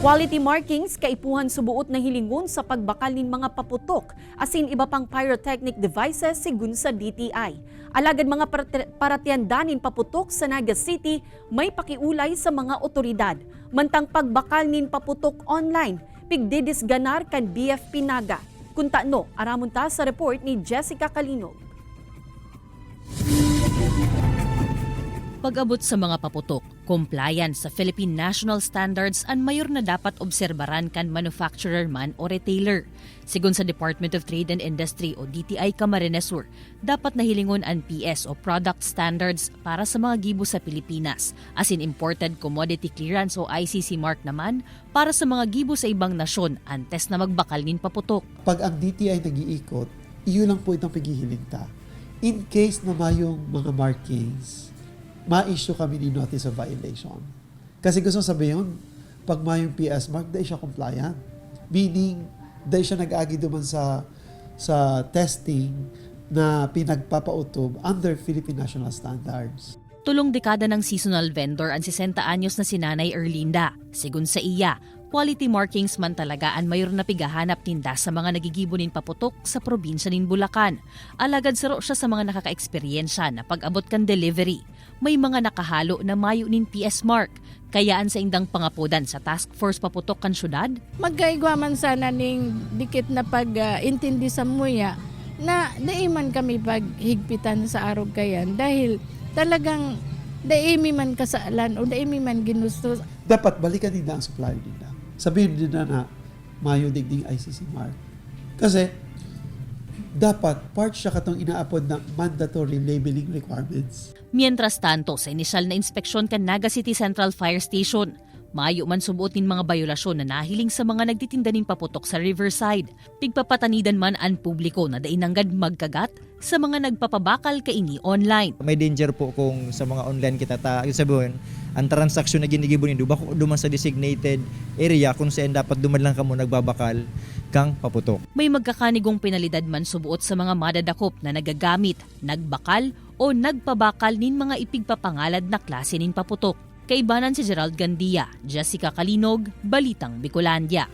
Quality markings kaipuhan subuot na hilingon sa pagbakal nin mga paputok asin iba pang pyrotechnic devices sigun sa DTI. Alagad mga paratiandanin paputok sa Naga City may pakiulay sa mga otoridad. Mantang pagbakal nin paputok online, pigdidisganar kan BFP Naga. Kunta no, aramon ta sa report ni Jessica Kalinog. Pag-abot sa mga paputok, compliance sa Philippine National Standards ang mayor na dapat obserbaran kan manufacturer man o retailer. Sigun sa Department of Trade and Industry o DTI Camarines Sur, dapat nahilingon ang PS o Product Standards para sa mga gibo sa Pilipinas, as in Imported Commodity Clearance o ICC mark naman para sa mga gibo sa ibang nasyon antes na magbakal nin paputok. Pag ang DTI nag-iikot, iyon lang po itong paghihiling ta. In case na mayong mga markings, ma-issue kami ni notice of violation. Kasi gusto sabihin, pag mayong PS mark, dahil siya compliant. Meaning, dahil siya nag-agi duman sa testing na pinagpapautob under Philippine National Standards. Tulong dekada ng seasonal vendor ang 60 anyos na si Nanay Erlinda. Sigun sa iya, quality markings man talaga ang mayor na pigahanap tinda sa mga nagigibonin paputok sa probinsya nin Bulacan. Alagad saro siya sa mga nakaka-eksperyensya na pag-abot kan delivery. May mga nakahalo na mayo nin PS mark. Kayaan sa indang pangapodan sa task force paputok kan syudad. Magkaigwa man sana ning dikit na pag-intindi sa muya na daiman kami paghigpitan sa arog kayan dahil talagang daimi man kasalan o daimi man ginusto. Dapat balikan nila ang supplier nila. Sabihin nila na mayo digding ICC mark. Kasi dapat part siya katong inaapod ng mandatory labeling requirements. Mientras tanto, sa inisyal na inspeksyon kan Naga City Central Fire Station, maayo man subuotin mga bayolasyon na nahiling sa mga nagtitinda nin paputok sa Riverside. Pigpapatanidan man ang publiko na dainanggad magkagat sa mga nagpapabakal kaini online. May danger po kung sa mga online kita sabihin, ang transaksyon na ginigibonin duman sa designated area kung saan dapat duman lang kamo nagbabakal kang paputok. May magkakanigong penalidad man subuot sa mga madadakop na nagagamit, nagbakal o nagpabakal nin mga ipigpapangalad na klase nin paputok. Kaibanan si Gerald Gandia, Jessica Kalinog, Balitang Bicolandia.